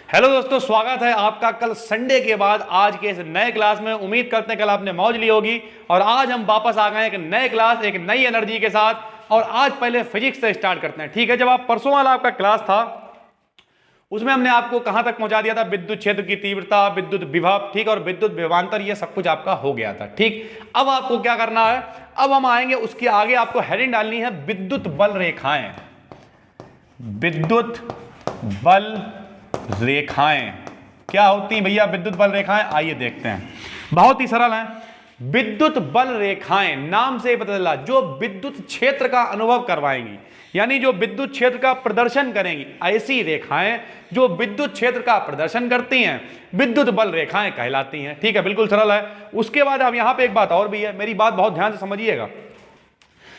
Hello दोस्तों, स्वागत है आपका कल संडे के बाद आज के इस नए क्लास में। उम्मीद करते हैं कल आपने मौज ली होगी और आज हम वापस आ गए एक नए क्लास, एक नई एनर्जी के साथ। और आज पहले फिजिक्स से स्टार्ट करते हैं, ठीक है। जब आप परसों वाला आपका क्लास था उसमें हमने आपको कहां तक पहुंचा दिया था? विद्युत क्षेत्र की तीव्रता, विद्युत विभव, ठीक, और विद्युत विभवांतर, ये सब कुछ आपका हो गया था, ठीक। अब आपको क्या करना है? अब हम आएंगे उसके आगे, आपको हेडिंग डालनी है विद्युत बल रेखाएं। विद्युत बल रेखाएं क्या होती हैं भैया? विद्युत बल रेखाएं आइए देखते हैं, बहुत ही सरल है। विद्युत बल रेखाएं नाम से पता चला जो विद्युत क्षेत्र का अनुभव करवाएंगी, यानी जो विद्युत क्षेत्र का प्रदर्शन करेंगी, ऐसी रेखाएं जो विद्युत क्षेत्र का प्रदर्शन करती हैं विद्युत बल रेखाएं कहलाती हैं, ठीक है। बिल्कुल सरल है। उसके बाद अब यहां पे एक बात और भी है, मेरी बात बहुत ध्यान से समझिएगा।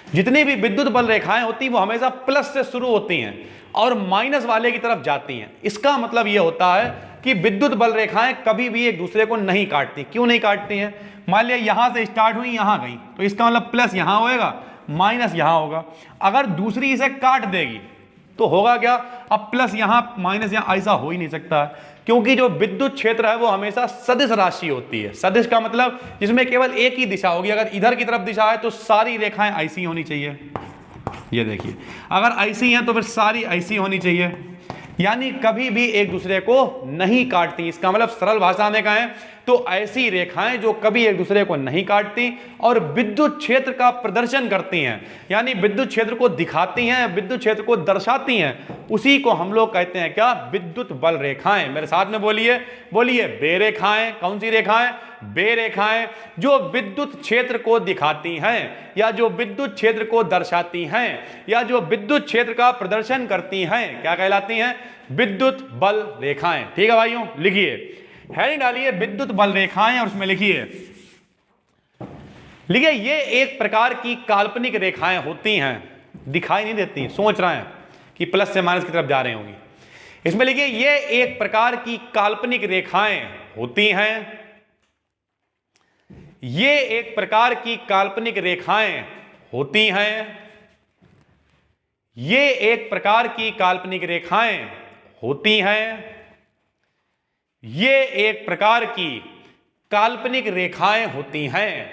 जितनी भी विद्युत बल रेखाएं होती हैं वो हमेशा प्लस से शुरू होती हैं और माइनस वाले की तरफ जाती हैं। इसका मतलब यह होता है कि विद्युत बल रेखाएं कभी भी एक दूसरे को नहीं काटती। क्यों नहीं काटती हैं? मान लिया यहां से स्टार्ट हुई, यहां गई, तो इसका मतलब प्लस यहां होएगा, माइनस यहां होगा। अगर दूसरी इसे काट देगी तो होगा क्या? अब प्लस यहां माइनस यहां, ऐसा हो ही नहीं सकता है, क्योंकि जो विद्युत क्षेत्र है वो हमेशा सदिश राशि होती है। सदिश का मतलब जिसमें केवल एक ही दिशा होगी। अगर इधर की तरफ दिशा है तो सारी रेखाएं ऐसी होनी चाहिए, ये देखिए। अगर ऐसी हैं तो फिर सारी ऐसी होनी चाहिए, यानी कभी भी एक दूसरे को नहीं काटती। इसका मतलब सरल भाषा में कहें तो ऐसी रेखाएं जो कभी एक दूसरे को नहीं काटती और विद्युत क्षेत्र का प्रदर्शन करती हैं, यानी विद्युत क्षेत्र को दिखाती हैं, विद्युत क्षेत्र को दर्शाती हैं, उसी को हम लोग कहते हैं क्या? विद्युत बल रेखाएं। मेरे साथ में बोलिए, बोलिए बे रेखाएं। कौन सी रेखाएं? बे रेखाएं, जो विद्युत क्षेत्र को दिखाती हैं या जो विद्युत क्षेत्र को दर्शाती हैं या जो विद्युत क्षेत्र का प्रदर्शन करती हैं, क्या कहलाती हैं? विद्युत बल रेखाएं, ठीक है भाइयों। लिखिए, हेडिंग डालिए विद्युत बल रेखाएं और उसमें लिखिए ये एक प्रकार की काल्पनिक रेखाएं होती हैं, दिखाई नहीं देती। सोच रहे हैं कि प्लस से माइनस की तरफ जा रही होंगी। इसमें लिखिए ये एक प्रकार की काल्पनिक रेखाएं होती हैं। ये एक प्रकार की काल्पनिक रेखाएं होती हैं। ये एक प्रकार की काल्पनिक रेखाएं होती हैं। ये एक प्रकार की काल्पनिक रेखाएं होती हैं।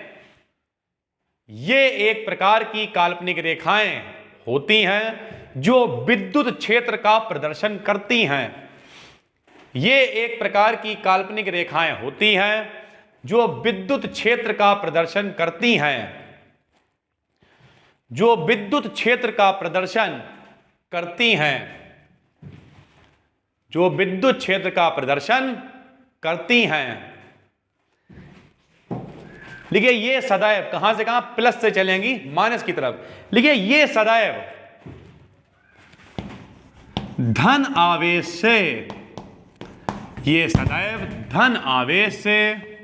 ये एक प्रकार की काल्पनिक रेखाएं होती हैं जो विद्युत क्षेत्र का प्रदर्शन करती हैं। ये एक प्रकार की काल्पनिक रेखाएं होती हैं जो विद्युत क्षेत्र का प्रदर्शन करती हैं, जो विद्युत क्षेत्र का प्रदर्शन करती हैं, जो विद्युत क्षेत्र का प्रदर्शन करती हैं। लिखिए ये सदैव कहां से कहां? प्लस से चलेंगी माइनस की तरफ। लिखिए ये सदैव धन आवेश से, ये सदैव धन आवेश से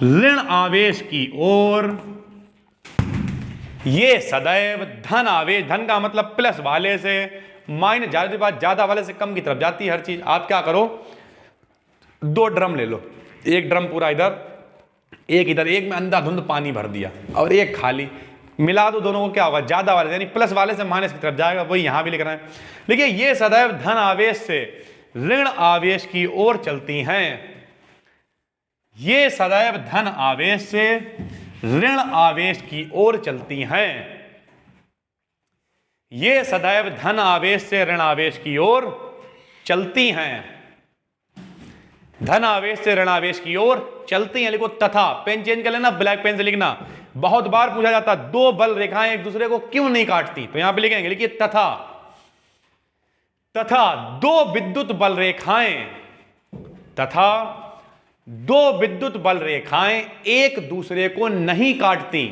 ऋण आवेश की ओर, ये सदैव धन आवेश, धन का मतलब प्लस वाले से, माइनस ज्यादा वाले से कम की तरफ जाती है हर चीज। आप क्या करो, दो ड्रम ले लो, एक ड्रम पूरा इधर, एक इधर, एक में अंधाधुंध पानी भर दिया और एक खाली, मिला दो दोनों को, क्या होगा? ज्यादा वाले यानी प्लस वाले से माइनस की तरफ जाएगा। वही यहां भी लिख रहे हैं। देखिए ये सदैव धन आवेश से ऋण आवेश की ओर चलती हैं। ये सदैव धन आवेश से ऋण आवेश की ओर चलती हैं। ये सदैव धन आवेश से ऋण आवेश की ओर चलती हैं। धन आवेश से ऋण आवेश की ओर चलती हैं। लिखो तथा, पेन चेंज कर लेना, ब्लैक पेन से लिखना। बहुत बार पूछा जाता है दो बल रेखाएं एक दूसरे को क्यों नहीं काटती, तो यहां पे लिखेंगे, लिखिए तथा, तथा दो विद्युत बल रेखाएं, तथा दो विद्युत बल रेखाएं एक दूसरे को नहीं काटती,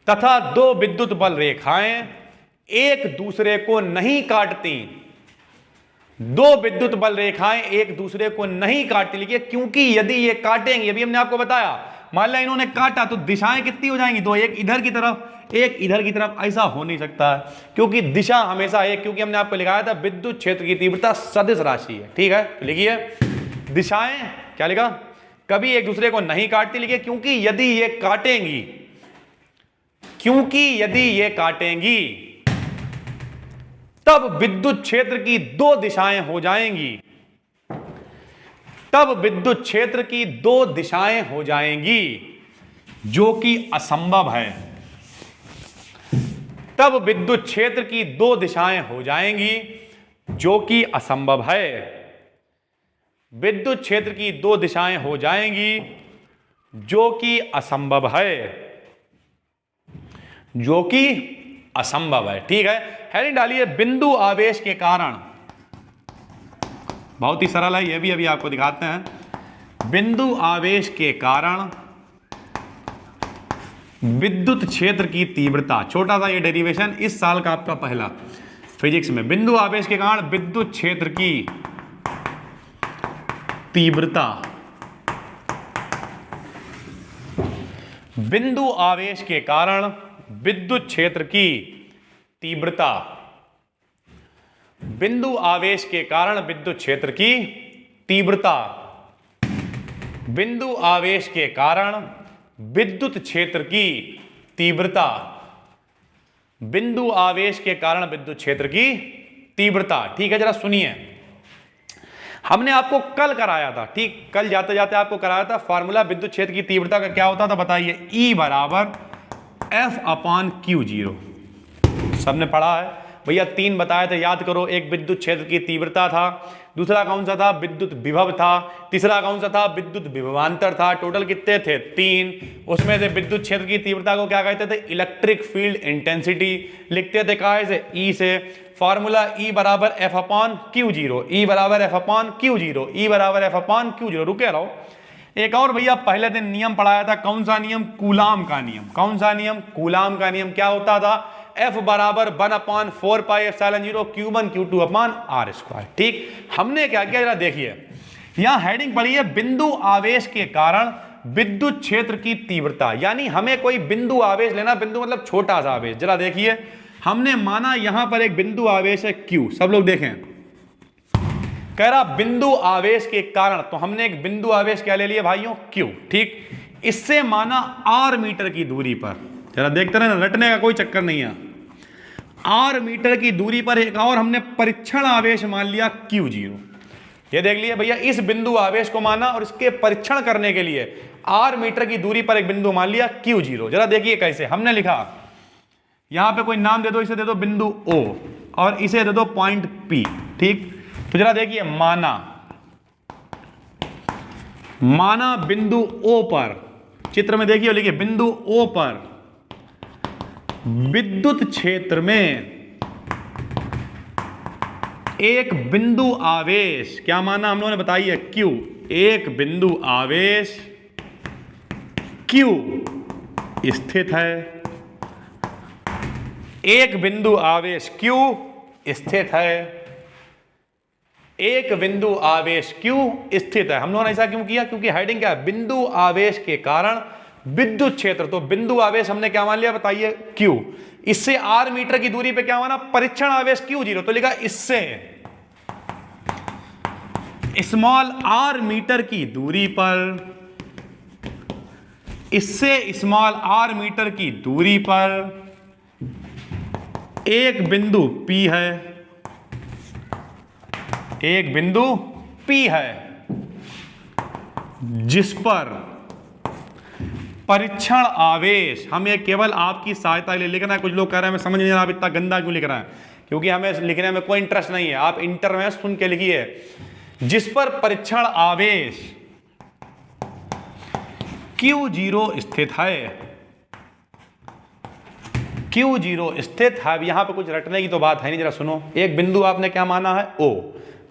तथा दो विद्युत बल रेखाएं एक दूसरे को नहीं काटती। दो विद्युत बल रेखाएं एक दूसरे को नहीं काटती। लिखिए क्योंकि यदि ये काटेंगे, अभी हमने आपको बताया, मान लिया इन्होंने काटा तो दिशाएं कितनी हो जाएंगी? दो, एक इधर की तरफ, एक इधर की तरफ। ऐसा हो नहीं सकता है क्योंकि दिशा हमेशा एक, क्योंकि हमने आपको लिखाया था विद्युत क्षेत्र की तीव्रता सदिश राशि है, ठीक है। तो लिखिए दिशाएं, क्या लिखा? कभी एक दूसरे को नहीं काटती। लिखिए क्योंकि यदि ये काटेंगी, क्योंकि यदि ये काटेंगी तब विद्युत क्षेत्र की दो दिशाएं हो जाएंगी, तब विद्युत क्षेत्र की दो दिशाएं हो जाएंगी, जो कि असंभव है। तब विद्युत क्षेत्र की दो दिशाएं हो जाएंगी, जो कि असंभव है। विद्युत क्षेत्र की दो दिशाएं हो जाएंगी, जो कि असंभव है, जो कि असंभव है। ठीक है, हेडिंग डालिए बिंदु आवेश के कारण। बहुत ही सरल है, यह भी अभी आपको दिखाते हैं। बिंदु आवेश के कारण विद्युत क्षेत्र की तीव्रता, छोटा सा ये डेरिवेशन इस साल का आपका पहला फिजिक्स में। बिंदु आवेश के कारण विद्युत क्षेत्र की तीव्रता, बिंदु आवेश के कारण विद्युत क्षेत्र की तीव्रता, बिंदु आवेश के कारण विद्युत क्षेत्र की तीव्रता, बिंदु आवेश के कारण विद्युत क्षेत्र की तीव्रता, बिंदु आवेश के कारण विद्युत क्षेत्र की तीव्रता। ठीक है, जरा सुनिए, हमने आपको कल कराया था, ठीक, कल जाते जाते आपको कराया था फॉर्मूला विद्युत क्षेत्र की तीव्रता का क्या होता था, बताइए। E बराबर F/Q0, सबने पढ़ा है भैया। 3 बताए थे, याद करो। एक विद्युत क्षेत्र की तीव्रता था, दूसरा कौन सा था, विद्युत विभव था, तीसरा कौन सा था, विद्युत विभवांतर था। टोटल कितने थे, 3। उसमें से विद्युत क्षेत्र की तीव्रता को क्या कहते थे, इलेक्ट्रिक फील्ड इंटेंसिटी। लिखते थे काय से, ई से। फॉर्मूला E बराबर F/Q0, E बराबर F/Q0, E बराबर F/Q0। रुके रहो, एक और भैया पहले दिन नियम पढ़ाया था। कौन सा नियम, कूलाम का नियम। कौन सा नियम, कूलाम का नियम। क्या होता था, F बराबर 1/4πε0 Q1 Q2/R²। ठीक, हमने क्या किया, जरा देखिए, यहां हेडिंग पढ़ी है बिंदु आवेश के कारण विद्युत क्षेत्र की तीव्रता। यानी हमें कोई बिंदु आवेश लेना, बिंदु मतलब छोटा सा आवेश। जरा देखिए, हमने माना यहां पर एक बिंदु आवेश है Q, सब लोग देखें, कह रहा बिंदु आवेश के कारण, तो हमने एक बिंदु आवेश क्या ले लिया भाइयों, Q। ठीक, इससे माना R मीटर की दूरी पर, जरा देखते रहे, रटने का कोई चक्कर नहीं है। R मीटर की दूरी पर एक और हमने परीक्षण आवेश मान लिया Q0। ये देख लिए भैया, इस बिंदु आवेश को माना और इसके परीक्षण करने के लिए R मीटर की दूरी पर एक बिंदु मान लिया Q0। जरा देखिए कैसे हमने लिखा, यहां पे कोई नाम दे दो, इसे दे दो बिंदु O और इसे दे दो पॉइंट P। ठीक, तो जरा देखिए, माना बिंदु O पर, चित्र में देखिए, लिखिए बिंदु O पर विद्युत क्षेत्र में एक बिंदु आवेश, क्या माना हम लोगों ने, बताइए, Q। एक बिंदु आवेश Q स्थित है, एक बिंदु आवेश Q स्थित है, एक बिंदु आवेश Q स्थित है। हम लोगों ने ऐसा क्यों किया, क्योंकि हेडिंग क्या है, बिंदु आवेश के कारण विद्युत क्षेत्र। तो बिंदु आवेश हमने क्या मान लिया, बताइए, Q। इससे R मीटर की दूरी पे क्या माना, परीक्षण आवेश Q0, तो लिखा इससे स्मॉल r मीटर की दूरी पर, इससे स्मॉल r मीटर की दूरी पर एक बिंदु P है, एक बिंदु P है, जिस पर परीक्षण आवेश, हमें केवल आपकी सहायता के लिए लिखना है। कुछ लोग कह रहे हैं मैं समझ नहीं आ रहा, आप इतना गंदा क्यों लिख रहे हैं, क्योंकि हमें लिखने में कोई इंटरेस्ट नहीं है। आप इंटर में सुन के लिखिए, जिस पर परीक्षण आवेश Q0 स्थित है, Q0 स्थित है। यहां पे कुछ रटने की तो बात है नहीं, जरा सुनो। एक बिंदु आपने क्या माना है, O।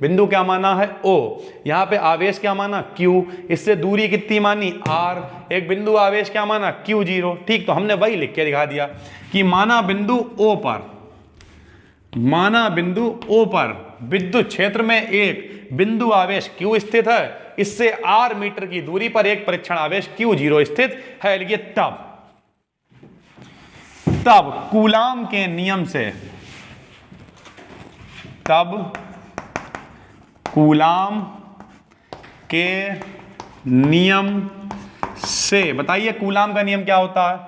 बिंदु क्या माना है, O। यहां पे आवेश क्या माना, Q। इससे दूरी कितनी मानी, R। एक बिंदु आवेश क्या माना, Q0। ठीक, तो हमने वही लिख के दिखा दिया कि माना बिंदु O पर, माना बिंदु O पर विद्युत क्षेत्र में एक बिंदु आवेश Q स्थित है, इससे R मीटर की दूरी पर एक परीक्षण आवेश Q0 स्थित है। लिखिए तब कूलाम के नियम से, तब कूलाम के नियम से, बताइए कूलाम का नियम क्या होता है,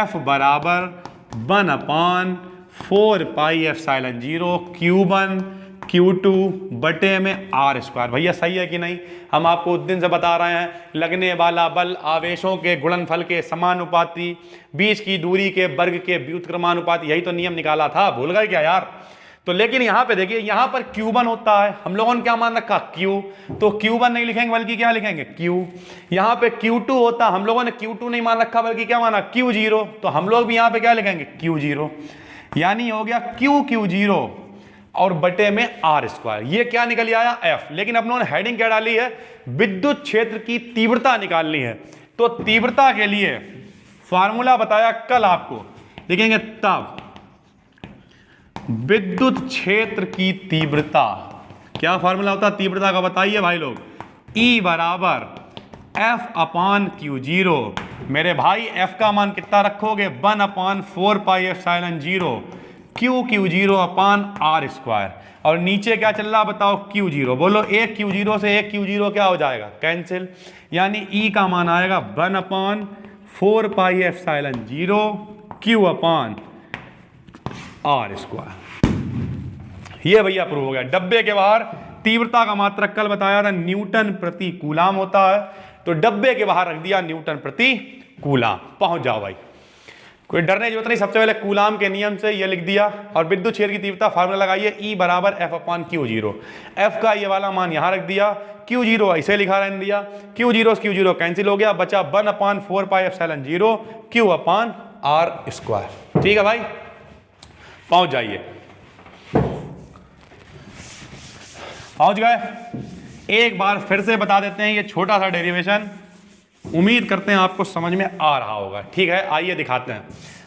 F बराबर 1/4 4 पाई एप्सिलॉन 0 Q1 Q2 बटे में आर स्क्वायर। भैया सही है कि नहीं? हम आपको उस दिन से बता रहे हैं लगने वाला बल आवेशों के गुणनफल के समानुपाती, बीच की दूरी के वर्ग के व्युत्क्रमानुपाती, यही तो नियम निकाला था, भूल गए क्या यार? तो लेकिन यहां पे देखिए, यहां पर Q1 होता है, हम लोगों ने क्या मान रखा? Q। तो Q1 नहीं लिखेंगे बल्कि क्या लिखेंगे? Q। यहां पे Q2 होता, हम लोगों ने Q2 नहीं मान रखा बल्कि क्या माना? Q0। तो हम लोग भी यहां पे क्या लिखेंगे? Q0। यानी हो गया Q0 और बटे में आर स्क्वायर। ये क्या निकल आया? F। लेकिन अपनों ने हेडिंग क्या डाली है? विद्युत क्षेत्र की तीव्रता निकालनी है। तो तीव्रता के लिए फार्मूला बताया कल आपको, लिखेंगे तब विद्युत क्षेत्र की तीव्रता, क्या फार्मूला होता है तीव्रता का? बताइए भाई लोग। E बराबर F अपान Q0। मेरे भाई F का मान कितना रखोगे? 1 upon 4 pi epsilon 0 Q0 upon R square. और नीचे क्या चल रहा बताओ? Q0। बोलो, एक Q0 से एक Q0 क्या हो जाएगा? कैंसिल। यानी E का मान आएगा 1 upon 4 pi epsilon 0 Q upon R square. ये भैया प्रूव हो गया। डब्बे के बाहर तीव्रता का मात्रक कल बताया था न्यूटन प्रति कूलाम होता है, तो डब्बे के बाहर रख दिया न्यूटन प्रति कूलाम। पहुंच जाओ भाई, कोई डरने की जरूरत नहीं। सबसे पहले कूलाम के नियम से ये लिख दिया और विद्युत क्षेत्र की तीव्रता फार्मूला लगाइए E बराबर F अपान Q0। F का ये वाला मान यहां रख दिया, Q0 ऐसे लिखा रहने दिया, Q0 से Q0 कैंसिल हो गया, बचा 1 upon 4 pi epsilon 0 Q upon R square. ठीक है भाई, पहुंच जाइए। पहुंच गए? एक बार फिर से बता देते हैं ये छोटा सा डेरिवेशन, उम्मीद करते हैं आपको समझ में आ रहा होगा। ठीक है, आइए दिखाते हैं।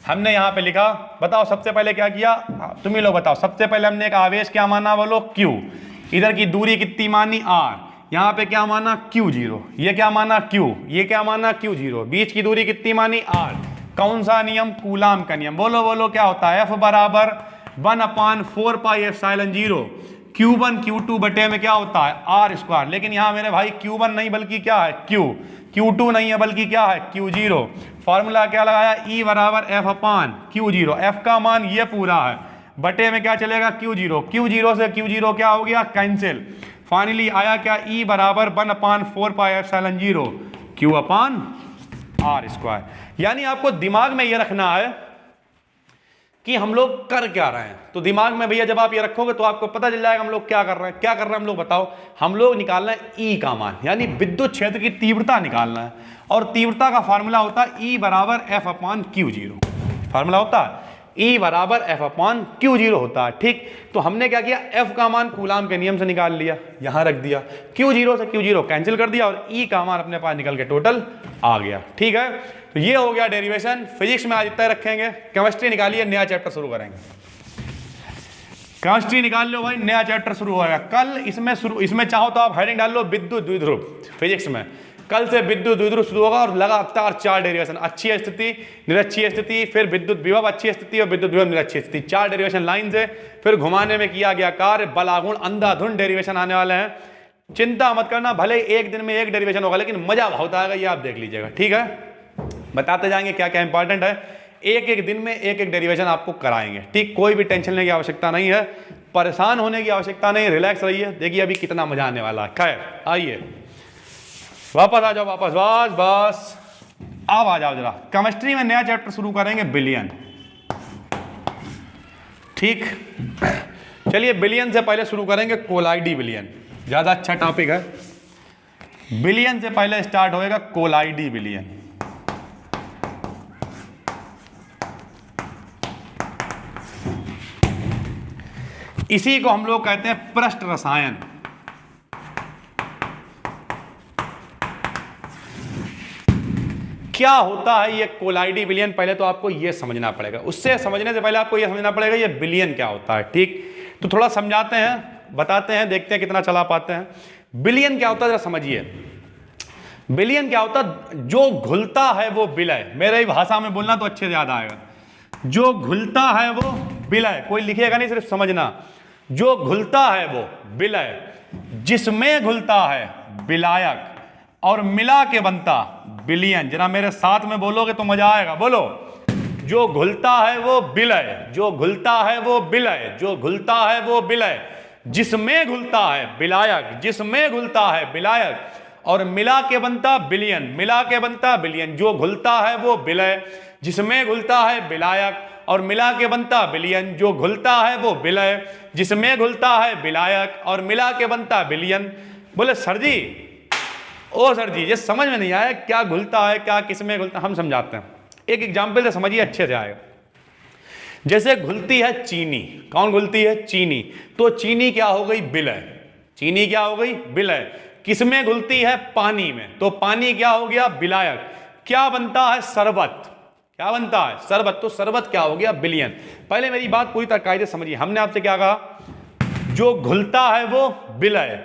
हमने यहां पे लिखा, बताओ सबसे पहले क्या किया? तुम ही लोग बताओ। सबसे पहले हमने एक आवेश क्या माना? बोलो Q। इधर की दूरी कितनी मानी? R। यहां पे क्या माना? Q0। ये क्या माना? Q। ये क्या माना? Q0। बीच की दूरी कितनी मानी? R। कौन सा नियम? कूलाम का नियम। बोलो बोलो, क्या होता है? F बराबर 1 upon 4 pi epsilon 0 Q1 Q2 बटे में क्या होता है? R square. लेकिन यहां मेरे भाई Q1 नहीं बल्कि क्या है? Q। Q2 नहीं है बल्कि क्या है? Q0। फॉर्मूला क्या लगाया? E बराबर F अपान Q0। F का मान ये पूरा है, बटे में क्या चलेगा? Q0। Q0 से Q0 क्या हो गया? कैंसिल। फाइनली आया क्या? E बराबर 1 upon 4 pi epsilon 0 Q upon R square. यानी आपको दिमाग में ये रखना है कि हम लोग कर क्या रहे हैं। तो दिमाग में भैया जब आप ये रखोगे तो आपको पता चल जाएगा हम लोग क्या कर रहे हैं। क्या कर रहे हैं हम लोग? बताओ। हम लोग निकालना है E का मान, यानी विद्युत क्षेत्र की तीव्रता निकालना है। और तीव्रता का फार्मूला होता है E बराबर F अपान Q0। फार्मूला होता है E बराबर F अपान Q0 होता है। ठीक, तो हमने क्या किया? F का मान कूलाम के नियम से निकाल लिया, यहां रख दिया, Q0 से Q0 कैंसिल कर दिया और E का मान अपने पास निकल के टोटल आ गया। ठीक है, तो ये हो गया डेरिवेशन। फिजिक्स में आज इतना रखेंगे। केमिस्ट्री निकालिए, नया चैप्टर शुरू करेंगे। केमिस्ट्री निकाल लो भाई, नया चैप्टर शुरू होगा कल। इसमें चाहो तो आप हेडिंग डाल लो विद्युत द्विध्रुव। फिजिक्स में कल से विद्युत द्विध्रुव शुरू होगा और लगातार 4 डेरिवेशन, अच्छी स्थिति, निरक्षीय स्थिति, फिर विद्युत विभव अच्छी स्थिति और विद्युत विभव निरक्षीय स्थिति। 4 डेरिवेशन लाइन से, फिर घुमाने में किया गया कार्य, बलागुण, अंधाधुंध डेरिवेशन आने वाले हैं। चिंता मत करना, भले एक दिन में एक डेरिवेशन होगा लेकिन मजा बहुत आएगा, ये आप देख लीजिएगा। ठीक है, बताते जाएंगे क्या क्या इंपॉर्टेंट है। एक एक दिन में एक एक डेरिवेशन आपको कराएंगे। ठीक, कोई भी टेंशन लेने की आवश्यकता नहीं है, परेशान होने की आवश्यकता नहीं, रिलैक्स रहिए। देखिए अभी कितना मजा आने वाला है। खैर आइए वापस आ जाओ, वापस बस बस अब आ जाओ जरा। केमिस्ट्री में नया चैप्टर शुरू करेंगे, बिलियन। ठीक, चलिए बिलियन से पहले शुरू करेंगे कोलाइडी बिलियन, ज्यादा अच्छा टॉपिक है। बिलियन से पहले स्टार्ट होएगा कोलाइडी बिलियन। इसी को हम लोग कहते हैं पृष्ठ रसायन। क्या होता है ये कोलाइडी बिलियन? पहले तो आपको ये समझना पड़ेगा। उससे समझने से पहले आपको ये समझना पड़ेगा ये बिलियन क्या होता है। ठीक, तो थोड़ा समझाते हैं, बताते हैं, देखते हैं कितना चला पाते हैं। बिलियन क्या होता है जरा समझिए। बिलियन क्या होता है? जो घुलता है वो विलय। मेरे ही भाषा में बोलना तो अच्छे से याद आएगा। जो घुलता है वो विलय, कोई लिखिएगा नहीं, सिर्फ समझना। जो घुलता है वो विलय, जिसमें घुलता है विलायक, और मिला के बनता बिलियन। जरा मेरे साथ में बोलोगे तो मजा आएगा। बोलो, जो घुलता है वो विलय, जो घुलता है वो विलय, जो घुलता है वो विलय, जिसमें घुलता है विलायक, जिसमें घुलता है विलायक, और मिला के बनता विलयन, मिला के बनता विलयन। जो घुलता है वो विलय, जिसमें घुलता है विलायक, और मिला के बनता विलयन। जो घुलता है वो विलय, जिसमें घुलता है विलायक, और मिला के बनता विलयन। बोले सर जी, ओ सर जी, ये समझ में नहीं आया क्या घुलता है, क्या किसमें घुलता है। हम समझाते हैं, एक एग्जाम्पल से समझिए, अच्छे से आएगा। जैसे घुलती है चीनी, कौन घुलती है? चीनी। तो चीनी क्या हो गई? विलय। चीनी क्या हो गई? विलय। किसमें घुलती है? पानी में। तो पानी क्या हो गया? विलायक। क्या बनता है? शरबत। क्या बनता है? शरबत। तो शरबत क्या हो गया? विलयन। पहले मेरी बात पूरी तरह कायदे समझिए। हमने आपसे क्या कहा? जो घुलता है वो विलय,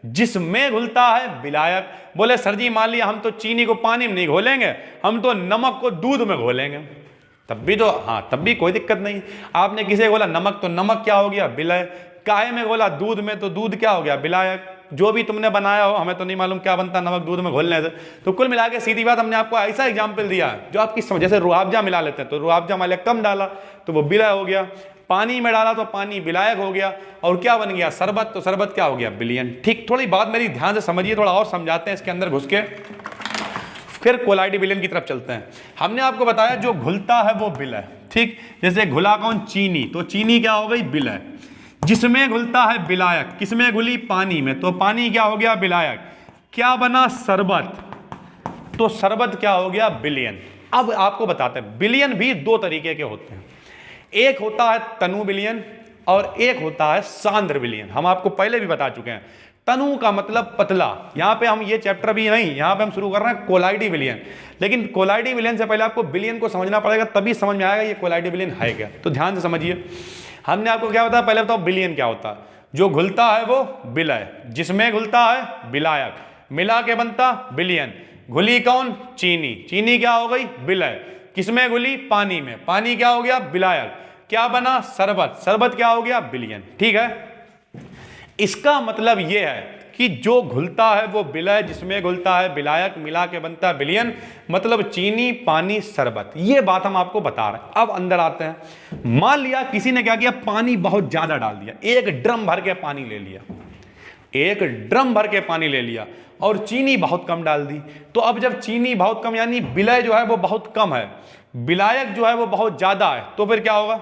जिसमें घुलता है विलायक। बोले सर जी, मान लिया हम तो चीनी को पानी में नहीं घोलेंगे, हम तो नमक को दूध में घोलेंगे, तब भी तो, हाँ तब भी कोई दिक्कत नहीं। आपने किसे बोला नमक, तो नमक क्या हो गया? विलय। काहे में बोला? दूध में, तो दूध क्या हो गया? विलायक। जो भी तुमने बनाया हो, हमें तो नहीं मालूम क्या बनता नमक दूध में घोलने से। तो कुल मिला के सीधी बात, हमने आपको ऐसा एग्जाम्पल दिया जो आपकी समझ। जैसे रुआबजा मिला लेते हैं, तो रुआबजा मान लिया कम डाला तो वो विलय हो गया, पानी में डाला तो पानी विलायक हो गया, और क्या बन गया? शरबत। तो शरबत क्या हो गया? विलयन। ठीक, थोड़ी बात मेरी ध्यान से समझिए, थोड़ा और समझाते हैं इसके अंदर घुस के, फिर कोलाइडी विलयन की तरफ चलते हैं। हमने आपको बताया जो घुलता है वो विलय, ठीक। जैसे घुला कौन? चीनी। तो चीनी क्या हो गई? विलय। जिसमें घुलता है विलायक, किसमें घुली? पानी में। तो पानी क्या हो गया? विलायक। क्या बना? शरबत। तो शरबत क्या हो गया? विलयन। अब आपको बताते हैं, विलयन भी दो तरीके के होते हैं। एक होता है तनु विलयन और एक होता है सांद्र विलयन। हम आपको पहले भी बता चुके हैं। तनु का मतलब पतला। यहां पे हम ये चैप्टर भी नहीं, यहां पे हम शुरू कर रहे हैं कोलाइडी विलयन। लेकिन कोलाइडी विलयन से पहले आपको विलयन को समझना पड़ेगा, तभी समझ में आएगा ये कोलाइडी विलयन है क्या। तो ध्यान से समझिए। हमने आपको क्या बताया? पहले बताओ विलयन क्या होता है। जो घुलता है वो विलय, जिसमें घुलता है विलायक, मिला के बनता विलयन। घुली कौन? चीनी। चीनी क्या हो गई? विलय। किसमें घुली? पानी में। पानी क्या हो गया? विलायक। क्या बना? शरबत। शरबत क्या हो गया? विलयन। ठीक है। इसका मतलब यह है कि जो घुलता है वो विलय, जिसमें घुलता है विलायक, मिला के बनता है विलयन। मतलब चीनी, पानी, शरबत। ये बात हम आपको बता रहे हैं। अब अंदर आते हैं। मान लिया किसी ने क्या किया? पानी बहुत ज्यादा डाल दिया, एक ड्रम भर के पानी ले लिया, एक ड्रम भर के पानी ले लिया, और चीनी बहुत कम डाल दी। तो अब जब चीनी बहुत कम, यानी विलय जो है वो बहुत कम है, विलायक जो है वो बहुत ज्यादा है, तो फिर क्या होगा?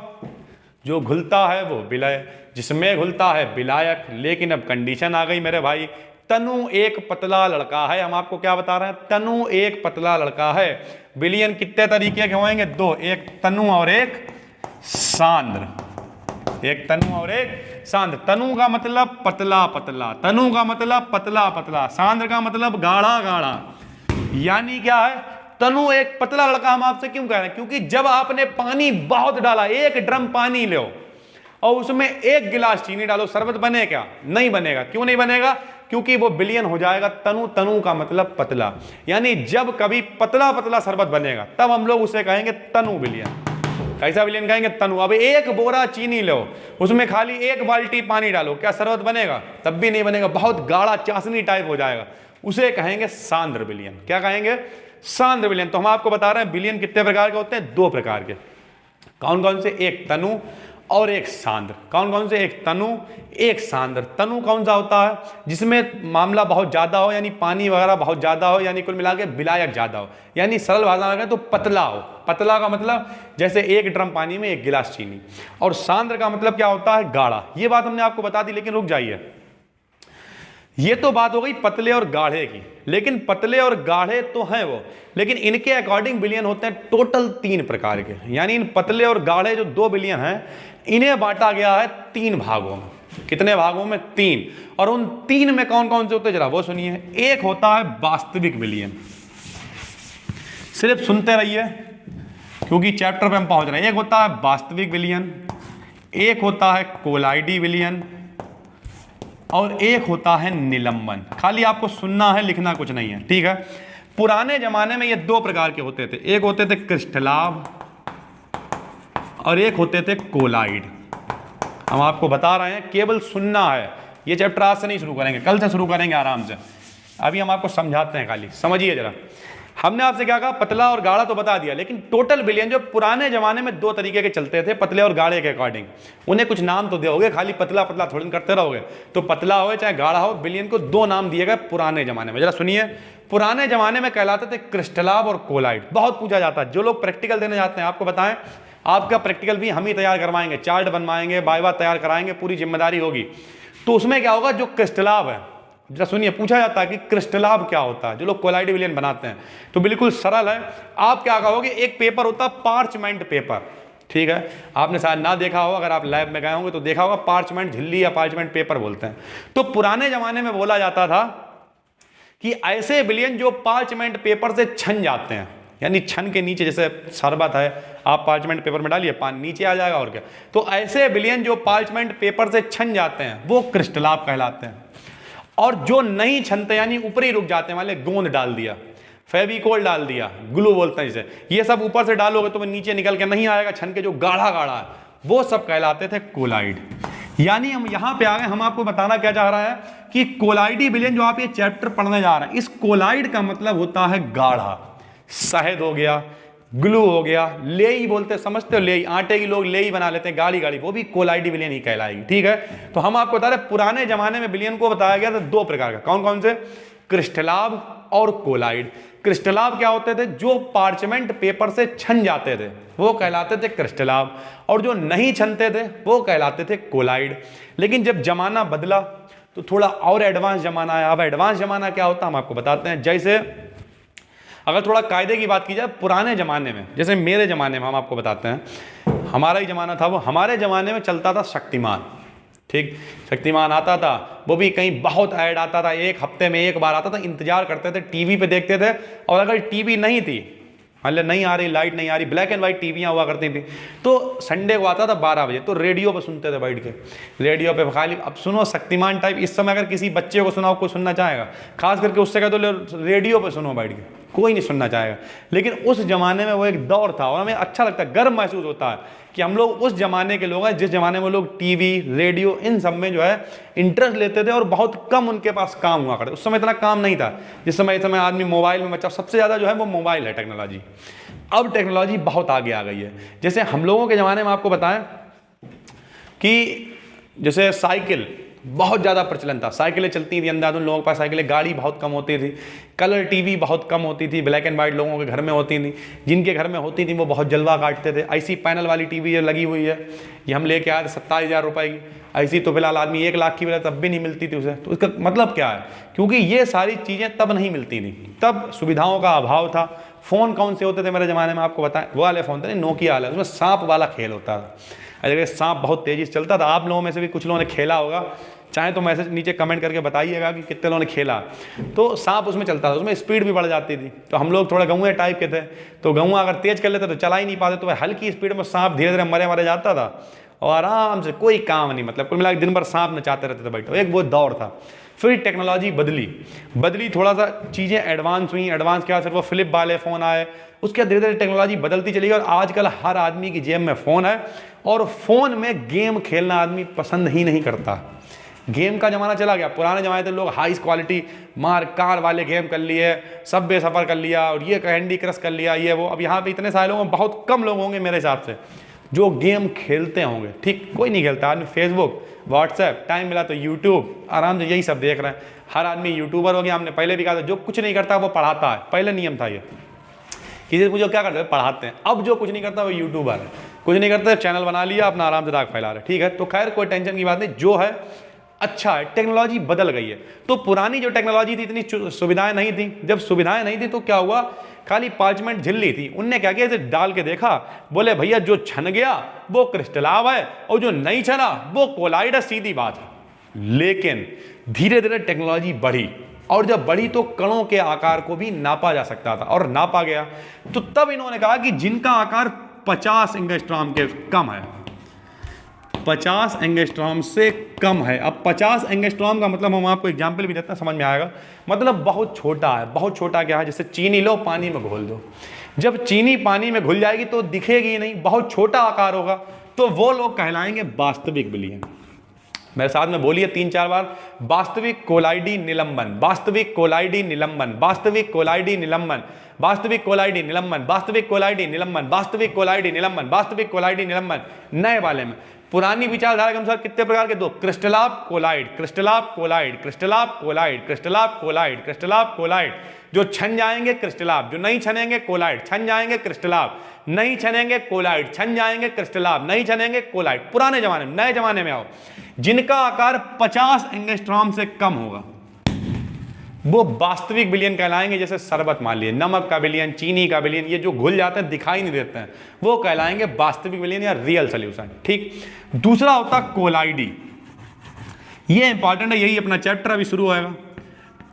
जो घुलता है वो विलय, जिसमें घुलता है विलायक। लेकिन अब कंडीशन आ गई मेरे भाई, तनु एक पतला लड़का है। हम आपको क्या बता रहे हैं? तनु एक पतला लड़का है। विलयन कितने तरीके के होंगे? दो, एक तनु और एक सांद्र। एक तनु और एक सांद्र। तनु का मतलब पतला पतला, तनु का मतलब पतला पतला, सांद्र का मतलब गाढ़ा गाढ़ा। यानी क्या है? तनु एक पतला लड़का हम आपसे क्यों कह रहे हैं? क्योंकि जब आपने पानी बहुत डाला, एक ड्रम पानी लो और उसमें एक गिलास चीनी डालो, शरबत बने क्या? नहीं बनेगा। क्यों नहीं बनेगा? क्योंकि वो विलयन हो जाएगा। तनु, तनु का मतलब पतला। यानी जब कभी पतला पतला शरबत बनेगा तब हम लोग उसे कहेंगे तनु विलयन। कैसा विलयन कहेंगे? तनु। अब एक बोरा चीनी लो, उसमें खाली एक बाल्टी पानी डालो, क्या शरबत बनेगा? तब भी नहीं बनेगा, बहुत गाढ़ा चाशनी टाइप हो जाएगा। उसे कहेंगे सांद्र विलयन। क्या कहेंगे? सांद्र विलयन। तो हम आपको बता रहे हैं विलयन कितने प्रकार के होते हैं? दो प्रकार के। कौन कौन से? एक तनु और एक सांद्र। कौन कौन से? एक तनु, एक सांद्र। तनु कौन सा होता है? जिसमें मामला बहुत ज्यादा हो, यानी पानी वगैरह बहुत ज्यादा हो, यानी कुल मिला के विलायक ज्यादा हो, यानी सरल भाषा में कहें तो पतला हो। पतला का मतलब जैसे एक ड्रम पानी में एक गिलास चीनी। और सांद्र का मतलब क्या होता है? गाढ़ा। ये बात हमने आपको बता दी, लेकिन रुक जाइए। ये तो बात हो गई पतले और गाढ़े की, लेकिन पतले और गाढ़े तो हैं वो, लेकिन इनके अकॉर्डिंग विलयन होते हैं टोटल तीन प्रकार के। यानी इन पतले और गाढ़े जो दो विलयन हैं, इन्हें बांटा गया है तीन भागों में। कितने भागों में? तीन। और उन तीन में कौन कौन से होते हैं जरा वो सुनिए। एक होता है वास्तविक विलयन, सिर्फ सुनते रहिए क्योंकि चैप्टर पे हम पहुंच रहे हैं। एक होता है वास्तविक विलयन, एक होता है कोलाइडी विलयन, और एक होता है निलंबन। खाली आपको सुनना है, लिखना कुछ नहीं है, ठीक है। पुराने जमाने में ये दो प्रकार के होते थे। एक होते थे क्रिस्टलाव और एक होते थे कोलाइड। हम आपको बता रहे हैं, केवल सुनना है। ये चैप्टर आज से नहीं शुरू करेंगे, कल से शुरू करेंगे आराम से। अभी हम आपको समझाते हैं, खाली समझिए जरा। हमने आपसे क्या कहा, पतला और गाढ़ा तो बता दिया, लेकिन टोटल बिलियन जो पुराने जमाने में दो तरीके के चलते थे, पतले और गाढ़े के अकॉर्डिंग, उन्हें कुछ नाम तो दोगे, खाली पतला पतला थोड़ी करते रहोगे। तो पतला हो चाहे गाढ़ा हो, बिलियन को दो नाम दिए गए पुराने जमाने में। जरा सुनिए, पुराने जमाने में कहलाते थे क्रिस्टलाब और कोलाइड। बहुत पूछा जाता है, जो लोग प्रैक्टिकल देने जाते हैं आपको बताएं, आपका प्रैक्टिकल भी हम ही तैयार करवाएंगे, चार्ट बनवाएंगे, वाइवा तैयार कराएंगे, पूरी जिम्मेदारी होगी। तो उसमें क्या होगा, जो क्रिस्टलाब है, जरा सुनिए, पूछा जाता है कि क्रिस्टलाब क्या होता है, जो लोग कोलाइड बिलियन बनाते हैं। तो बिल्कुल सरल है, आप क्या कहोगे, एक पेपर होता है पार्चमेंट पेपर, ठीक है, आपने शायद ना देखा हो, अगर आप लैब में गए होंगे तो देखा होगा, पार्चमेंट झिल्ली या पार्चमेंट पेपर बोलते हैं। तो पुराने जमाने में बोला जाता था कि ऐसे बिलियन जो पार्चमेंट पेपर से छन जाते हैं, यानी छन के नीचे, जैसे शरबत है, आप पार्चमेंट पेपर में डालिए, पानी नीचे आ जाएगा, और क्या। तो ऐसे बिलियन जो पार्चमेंट पेपर से छन जाते हैं वो क्रिस्टलाब कहलाते हैं। और जो नहीं छनते, यानी ऊपर ही रुक जाते हैं, मान लिया गोंद डाल दिया, फेविकोल डाल दिया, ग्लू बोलते हैं जिसे, ये सब ऊपर से डालोगे तो नीचे निकल के नहीं आएगा छन के, जो गाढ़ा गाढ़ा है, वो सब कहलाते थे कोलाइड। यानी हम यहां पे आ गए, हम आपको बताना क्या चाह रहा है कि कोलाइडी बिलियन जो आप ये चैप्टर पढ़ने जा रहे हैं, इस कोलाइड का मतलब होता है गाढ़ा। शहद हो गया, ग्लू हो गया, लेई बोलते, समझते हो, लेई, आटे की लोग लेई बना लेते हैं गाढ़ी गाढ़ी, वो भी कोलाइडी बिलियन ही कहलाएगी, ठीक है। तो हम आपको बता रहे पुराने जमाने में बिलियन को बताया गया था दो प्रकार का, कौन कौन से, क्रिस्टलाब और कोलाइड। क्रिस्टलाब क्या होते थे, जो पार्चमेंट पेपर से छन जाते थे वो कहलाते थे क्रिस्टलाब, और जो नहीं छनते थे वो कहलाते थे कोलाइड। लेकिन जब जमाना बदला तो थोड़ा और एडवांस जमाना आया। अब एडवांस जमाना क्या होता है हम आपको बताते हैं। जैसे अगर थोड़ा कायदे की बात की जाए, पुराने ज़माने में, जैसे मेरे ज़माने में हम आपको बताते हैं, हमारा ही ज़माना था वो, हमारे ज़माने में चलता था शक्तिमान, ठीक, शक्तिमान आता था, वो भी कहीं बहुत ऐड आता था, एक हफ्ते में एक बार आता था, इंतजार करते थे, टीवी पे देखते थे। और अगर टीवी नहीं थी, मान लिया नहीं आ रही, लाइट नहीं आ रही, ब्लैक एंड वाइट टीवियाँ हुआ करती थी, तो संडे को आता था 12 बजे, तो रेडियो पे सुनते थे बैठ के, रेडियो पे खाली। अब सुनो शक्तिमान टाइप, इस समय अगर किसी बच्चे को सुनाओ, कोई सुनना चाहेगा, खास करके उससे कह दो रेडियो पे सुनो बैठ के, कोई नहीं सुनना चाहेगा। लेकिन उस जमाने में वो एक दौर था, और हमें अच्छा लगता है, गर्व महसूस होता है कि हम लोग उस जमाने के लोग हैं जिस जमाने में लोग टीवी, रेडियो, इन सब में जो है इंटरेस्ट लेते थे, और बहुत कम उनके पास काम हुआ करते। उस समय इतना काम नहीं था जिस समय, इस समय आदमी मोबाइल में, बच्चा सबसे ज़्यादा जो है वो मोबाइल है, टेक्नोलॉजी। अब टेक्नोलॉजी बहुत आगे आ गई है। जैसे हम लोगों के ज़माने में आपको बताएं कि जैसे साइकिल बहुत ज़्यादा प्रचलन था, साइकिलें चलती थी, अंदाज़ उन लोगों के पास साइकिलें, गाड़ी बहुत कम होती थी, कलर टीवी बहुत कम होती थी, ब्लैक एंड वाइट लोगों के घर में होती थी, जिनके घर में होती थी वो बहुत जलवा काटते थे। ऐसी पैनल वाली टीवी ये लगी हुई है, ये हम लेके आए थे 27,000 रुपये की, ऐसी तो फिलहाल आदमी 1 लाख की भी तब भी नहीं मिलती थी उसे। तो इसका मतलब क्या है, क्योंकि ये सारी चीज़ें तब नहीं मिलती थी, तब सुविधाओं का अभाव था। फ़ोन कौन से होते थे मेरे ज़माने में आपको बताएं, वो वाले फ़ोन थे, नोकिया वाले, उसमें सांप वाला खेल होता था, अगर सांप बहुत तेज़ी से चलता था। आप लोगों में से भी कुछ लोगों ने खेला होगा, चाहे तो मैसेज नीचे कमेंट करके बताइएगा कि कितने लोगों ने खेला। तो सांप उसमें चलता था, उसमें स्पीड भी बढ़ जाती थी। तो हम लोग थोड़ा गौए टाइप के थे, तो गौआ अगर तेज़ कर लेते तो चला ही नहीं पाते, तो हल्की स्पीड में सांप धीरे धीरे मरे मरे जाता था, और आराम से कोई काम नहीं, मतलब कुल मिला दिन भर सांप नचाते रहते थे बैठो। एक वो दौर था। फिर टेक्नोलॉजी बदली, थोड़ा सा चीज़ें एडवांस हुई। एडवांस क्या, सिर्फ वो फ्लिप वाले फ़ोन आए, उसके धीरे धीरे टेक्नोलॉजी बदलती चली गई, और आजकल हर आदमी की जेब में फ़ोन है, और फ़ोन में गेम खेलना आदमी पसंद ही नहीं करता। गेम का ज़माना चला गया। पुराने ज़माने में लोग हाई क्वालिटी मार कार वाले गेम कर लिए, सबवे सफ़र कर लिया, और ये कैंडी क्रश कर लिया, ये वो। अब यहाँ पे इतने सारे लोग, बहुत कम लोग होंगे मेरे हिसाब से जो गेम खेलते होंगे, ठीक, कोई नहीं खेलता। आदमी फेसबुक, व्हाट्सएप, टाइम मिला तो यूट्यूब, आराम से यही सब देख रहे हैं। हर आदमी यूट्यूबर हो गया। हमने पहले भी कहा था, जो कुछ नहीं करता वो पढ़ाता है, पहले नियम था ये, किसी से पूछो क्या करते हैं, पढ़ाते हैं। अब जो कुछ नहीं करता वो यूट्यूबर है, कुछ नहीं करते, चैनल बना लिया अपना, आराम से दाग फैला रहे, ठीक है। तो खैर कोई टेंशन की बात नहीं, जो है अच्छा है, टेक्नोलॉजी बदल गई है। तो पुरानी जो टेक्नोलॉजी थी, इतनी सुविधाएं नहीं थी। जब सुविधाएं नहीं थी तो क्या हुआ, खाली पार्चमेंट झिल्ली थी, उनने क्या किया, इसे डाल के देखा, बोले भैया जो छन गया वो क्रिस्टलाब है, और जो नहीं छना वो कोलाइड है, सीधी बात है। लेकिन धीरे धीरे टेक्नोलॉजी बढ़ी, और जब बढ़ी तो कणों के आकार को भी नापा जा सकता था, और नापा गया। तो तब इन्होंने कहा कि जिनका आकार 50 एंगस्ट्रॉम के कम है, 50 एंगस्ट्रॉम से कम है। अब 50 एंगस्ट्रॉम का मतलब हम आपको एग्जाम्पल भी देते हैं, समझ में आएगा। मतलब बहुत छोटा है। बहुत छोटा क्या है, जैसे चीनी लो, पानी में घोल दो, जब चीनी पानी में घुल जाएगी तो दिखेगी नहीं, बहुत छोटा आकार होगा, तो वो लोग कहलाएंगे वास्तविक बिलियन। मेरे साथ में बोलिए 3-4 बार, वास्तविक कोलाइडी निलंबन, वास्तविक कोलाइडी निलंबन, वास्तविक कोलाइडी निलंबन, वास्तविक कोलाइडी निलंबन, वास्तविक कोलाइडी निलंबन, वास्तविक कोलाइडी निलंबन, वास्तविक कोलाइडी निलंबन। नए वाले में पुरानी विचारधारा के अनुसार कितने प्रकार के? 2, crystalloid colloid, crystalloid colloid, crystalloid colloid, crystalloid colloid, crystalloid colloid. जो छन जाएंगे क्रिस्टलाप, जो नहीं छनेंगे कोलाइड, छन जाएंगे क्रिस्टलाप, नहीं छनेंगे कोलाइड, छन जाएंगे क्रिस्टलाप, नहीं छनेंगे कोलाइड। पुराने जमाने में। नए जमाने में आओ, जिनका आकार 50 एंगस्ट्रॉम से कम होगा वो वास्तविक विलयन कहलाएंगे। जैसे शरबत मान लिए, नमक का विलयन, चीनी का विलयन, ये जो घुल जाते हैं दिखाई नहीं देते हैं, वो कहलाएंगे वास्तविक विलयन या रियल सोल्यूशन। ठीक। दूसरा होता कोलाइडी, ये इंपॉर्टेंट है, यही अपना चैप्टर अभी शुरू होएगा।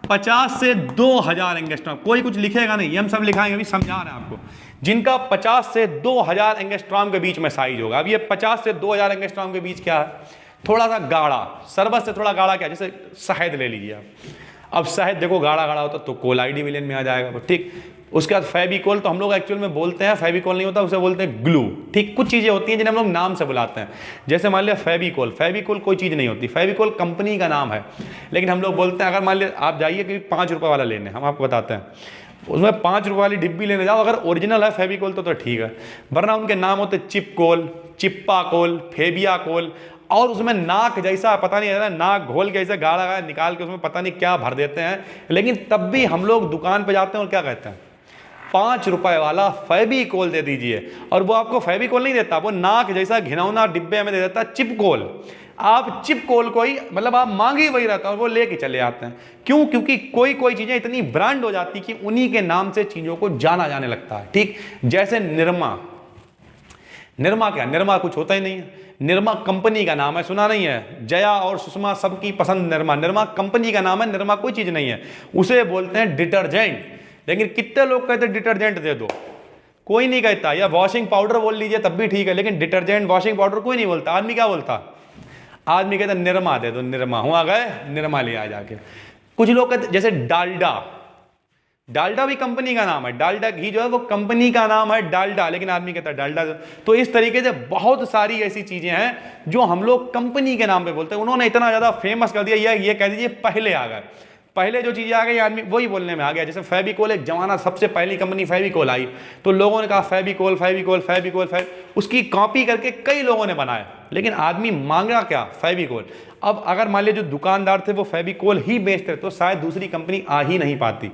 50 से 2000 एंगस्ट्रॉम, कोई कुछ लिखेगा नहीं, ये हम सब लिखाएंगे, अभी समझा रहे हैं आपको। जिनका 50 से 2000 एंगस्ट्रॉम के बीच में साइज होगा। अब ये 50 से 2000 एंगस्ट्रॉम के बीच क्या है? थोड़ा सा गाढ़ा, शरबत से थोड़ा गाढ़ा क्या, जैसे शहद ले लीजिए आप। अब शहद देखो गाढ़ा गाढ़ा होता तो कोलाइडी विलयन में आ जाएगा। ठीक। उसके बाद फेविकोल, तो हम लोग एक्चुअल में बोलते हैं फेविकोल नहीं होता, उसे बोलते हैं ग्लू। ठीक। कुछ चीज़ें होती हैं जिन्हें हम लोग नाम से बुलाते हैं। जैसे मान लिया फेविकोल, फेविकोल कोई चीज़ नहीं होती, फेविकोल कंपनी का नाम है, लेकिन हम लोग बोलते हैं, अगर मान लिया आप जाइए कि 5 रुपये वाला लेने, हम आपको बताते हैं, उसमें 5 रुपये वाली डिब्बी लेने जाओ, अगर ओरिजिनल है फेविकोल तो ठीक है, वरना उनके नाम होते चिपकोल, चिप्पाकोल, फेबियाकोल, और उसमें नाक जैसा पता नहीं है, नाक घोल के ऐसे गाढ़ा गाढ़ा निकाल के उसमें पता नहीं क्या भर देते हैं। लेकिन तब भी हम लोग दुकान पे जाते हैं और क्या कहते हैं, 5 रुपए वाला फेविकोल दे दीजिए, और वो आपको फेविकोल नहीं देता, वो नाक जैसा घिनौना डिब्बे में दे देता है चिपकोल। आप चिपकोल को ही, मतलब आप मांग ही वही रहता है और वो लेके चले आते हैं। क्यों? क्योंकि कोई कोई चीज़ें इतनी ब्रांड हो जाती कि उन्हीं के नाम से चीज़ों को जाना जाने लगता है। ठीक। जैसे निरमा, निरमा क्या, निरमा कुछ होता ही नहीं है, निरमा कंपनी का नाम है, सुना नहीं है? जया और सुषमा सबकी पसंद निरमा, निरमा कंपनी का नाम है, निरमा कोई चीज़ नहीं है, उसे बोलते हैं डिटर्जेंट। लेकिन कितने लोग कहते हैं डिटर्जेंट दे दो, कोई नहीं कहता। या वॉशिंग पाउडर बोल लीजिए तब भी ठीक है, लेकिन डिटर्जेंट वॉशिंग पाउडर कोई नहीं बोलता। आदमी क्या बोलता? आदमी कहता निरमा दे दो, निरमा, हुआ गए निरमा ले आ जाके। कुछ लोग कहते जैसे डालडा, डालडा भी कंपनी का नाम है, डालडा घी जो है वो कंपनी का नाम है डालडा, लेकिन आदमी कहता है डालडा। तो इस तरीके से बहुत सारी ऐसी चीजें हैं जो हम लोग कंपनी के नाम पे बोलते हैं। उन्होंने इतना ज्यादा फेमस कर दिया, ये कह दीजिए पहले आ गए, पहले जो चीजें आ गई आदमी वही बोलने में आ गया। जैसे फेविकोल, एक जमाना सबसे पहली कंपनी फेविकोल आई तो लोगों ने कहा फेविकोल फेविकोल फेविकोल, उसकी कॉपी करके कई लोगों ने बनाया, लेकिन आदमी मांगा क्या? फेविकोल। अब अगर मान लीजिए जो दुकानदार थे वो फेविकोल ही बेचते तो शायद दूसरी कंपनी आ ही नहीं पाती,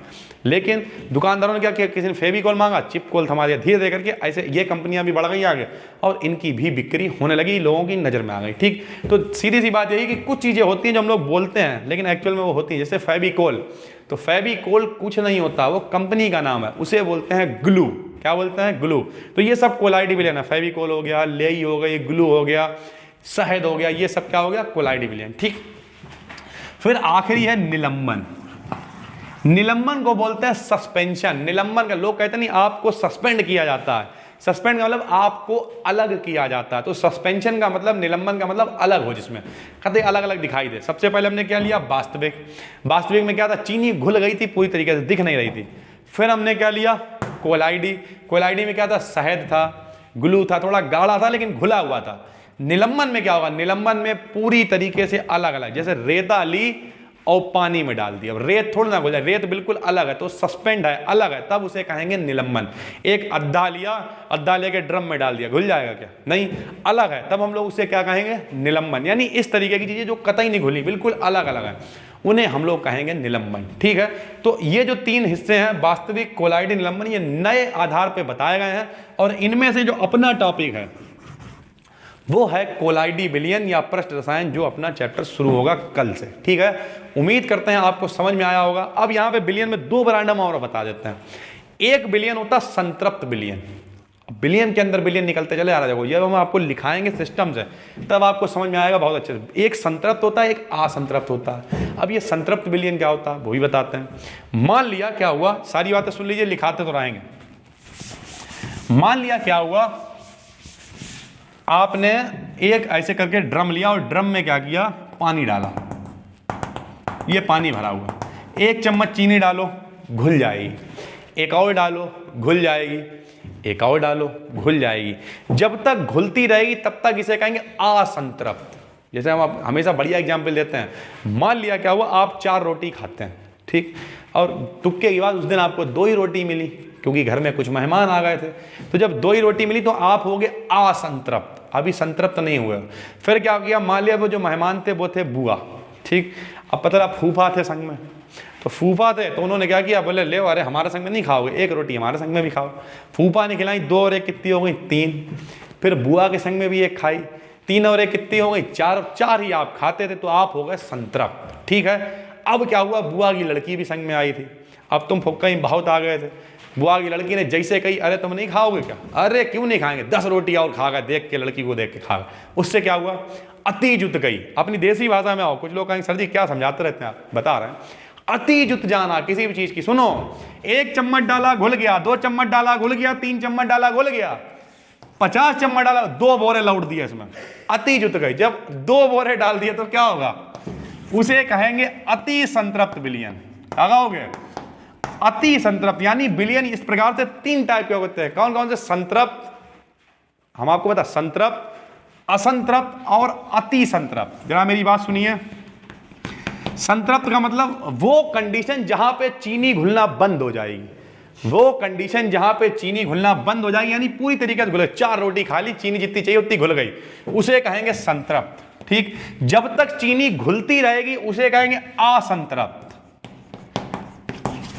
लेकिन दुकानदारों ने क्या किया, किसी ने फेविकोल मांगा, चिपकोल थमा दिया। धीरे धीरे करके ऐसे ये कंपनियां भी बढ़ गई आगे और इनकी भी बिक्री होने लगी, लोगों की नज़र में आ गई। ठीक। तो सीधी सी बात यही कि कुछ चीज़ें होती हैं जो हम लोग बोलते हैं लेकिन एक्चुअल में वो होती हैं। जैसे फेविकोल, तो फेविकोल कुछ नहीं होता, वो कंपनी का नाम है, उसे बोलते हैं ग्लू। क्या बोलते हैं? ग्लू। तो ये सब कोलाइडी विलयन है, फेविकोल हो गया, लेई हो गई, ग्लू हो गया, शहद हो गया, ये सब क्या हो गया? कोलाइडी विलयन। ठीक। फिर आखिरी है निलंबन। निलंबन को बोलते हैं सस्पेंशन। निलंबन का लोग कहते नहीं आपको सस्पेंड किया जाता है, सस्पेंड का मतलब आपको अलग किया जाता है, तो सस्पेंशन का मतलब, निलंबन का मतलब अलग हो, जिसमें कहते अलग अलग दिखाई दे। सबसे पहले हमने क्या लिया? वास्तविक। वास्तविक में क्या था? चीनी घुल गई थी पूरी तरीके से, दिख नहीं रही थी। फिर हमने क्या लिया? कोलाइडी। कोलाइडी में क्या था? शहद था, ग्लू था, थोड़ा गाढ़ा था लेकिन घुला हुआ था। निलंबन में क्या होगा? निलंबन में पूरी तरीके से अलग अलग, जैसे रेता ली और पानी में डाल दिया। रेत थोड़ा ना घुल जाए, रेत बिल्कुल अलग है तो सस्पेंड है, अलग है, तब उसे कहेंगे निलंबन। एक अद्धा लिया, अद्धा लेके ड्रम में डाल दिया, घुल जाएगा क्या? नहीं, अलग है, तब हम लोग उसे क्या कहेंगे? निलंबन। यानी इस तरीके की चीजें जो कतई नहीं घुली, बिल्कुल अलग अलग है, उन्हें हम लोग कहेंगे निलंबन। ठीक है। तो ये जो 3 हिस्से हैं, वास्तविक, कोलाइडी, निलंबन, ये नए आधार पर बताए गए हैं और इनमें से जो अपना टॉपिक है वो है कोलाइडी विलयन या पृष्ठ रसायन, जो अपना चैप्टर शुरू होगा कल से। ठीक है। उम्मीद करते हैं आपको समझ में आया होगा। अब यहाँ पे विलयन में 2 ब्रांड हम और बता देते हैं। एक विलयन होता है संतृप्त विलयन, विलयन के अंदर विलयन निकलते चले आ रहा है, ये हम आपको लिखाएंगे सिस्टम से, तब आपको समझ में आएगा बहुत अच्छे से। एक संतृप्त होता है, एक असंतृप्त होता है। अब ये संतृप्त विलयन क्या होता है वो भी बताते हैं। मान लिया क्या हुआ, सारी बातें सुन लीजिए, लिखाते तो रहेंगे। मान लिया क्या हुआ, आपने एक ऐसे करके ड्रम लिया और ड्रम में क्या किया? पानी डाला, ये पानी भरा हुआ, 1 चम्मच चीनी डालो, घुल जाएगी, एक और डालो, घुल जाएगी, एक और डालो, घुल जाएगी। जब तक घुलती रहेगी तब तक इसे कहेंगे असंतृप्त। जैसे हम आप हमेशा बढ़िया एग्जाम्पल देते हैं, मान लिया क्या हुआ, आप 4 रोटी खाते हैं, ठीक, और तुक्के की बात उस दिन आपको 2 ही रोटी मिली क्योंकि घर में कुछ मेहमान आ गए थे। तो जब 2 ही रोटी मिली तो आप हो गए असंतृप्त, अभी संतृप्त नहीं हुए। फिर क्या किया, मान लिया वो जो मेहमान थे वो थे बुआ, ठीक। अब पता लगा फूफा थे संग में, तो फूफा थे तो उन्होंने क्या किया, बोले ले अरे हमारे संग में नहीं खाओगे, 1 रोटी हमारे संग में भी खाओ। फूफा ने खिलाई, 2 और 1 कितनी हो गई, 3। फिर बुआ के संग में भी 1 खाई, 3 और 1 कितनी हो गई, 4 ही आप खाते थे, तो आप हो गए संतृप्त, ठीक है। अब क्या हुआ, बुआ की लड़की भी संग में आई थी, अब तुम फुक्का ही बहुत आ गए थे। बुआ की लड़की ने जैसे कही, अरे तुम नहीं खाओगे क्या, अरे क्यों नहीं खाएंगे, 10 रोटी और खा गए, देख के लड़की को देख के खा गए। उससे क्या हुआ, अति जुत गई। अपनी देसी भाषा में आओ, कुछ लोग कहेंगे सर जी क्या समझाते रहते हैं आप, बता रहे हैं, अति जुत जाना किसी भी चीज की। सुनो, 1 चम्मच डाला घुल गया, 2 चम्मच डाला घुल गया, 3 चम्मच डाला घुल गया, 50 चम्मच डाला, 2 बोरे लौट दिए इसमें, अति जुत गई। जब 2 बोरे डाल दिए तो क्या होगा, उसे कहेंगे अति संतृप्त बिलियन। क्या कहोगे, अति संतृप्त, यानी बिलियन इस प्रकार से 3 टाइप के होते हैं। कौन कौन से, संतृप्त, हम आपको बता, संतृप्त, असंतृप्त और अति संतृप्त। जरा मेरी बात सुनिए, संतृप्त का मतलब वो कंडीशन जहां पे चीनी घुलना बंद हो जाएगी, वो कंडीशन जहां पे चीनी घुलना बंद हो जाएगी, यानी पूरी तरीके से घुल, 4 रोटी खा ली, चीनी जितनी चाहिए उतनी घुल गई, उसे कहेंगे संतृप्त, ठीक। जब तक चीनी घुलती रहेगी उसे कहेंगे असंतृप्त,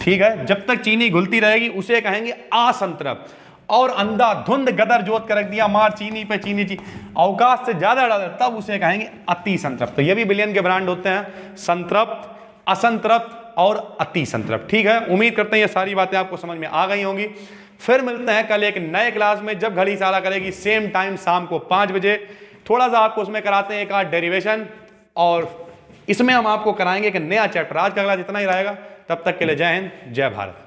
ठीक है। जब तक चीनी घुलती रहेगी उसे कहेंगे असंतृप्त। और अंधाधुंध गदर जोत कर रख दिया, मार चीनी पे चीनी अवकाश से ज्यादा डाल, तब उसे कहेंगे अति संतृप्त। तो ये भी बिलियन के ब्रांड होते हैं, संतृप्त, असंतृप्त और अति संतृप्त, ठीक है। उम्मीद करते हैं ये सारी बातें आपको समझ में आ गई होंगी। फिर मिलते हैं कल एक नए क्लास में, जब घड़ी इशारा करेगी सेम टाइम शाम को 5 बजे। थोड़ा सा आपको उसमें कराते हैं एक आध डेरिवेशन, और इसमें हम आपको कराएंगे एक नया चैप्टर। आज का क्लास इतना ही रहेगा, तब तक के लिए जय हिंद, जय भारत।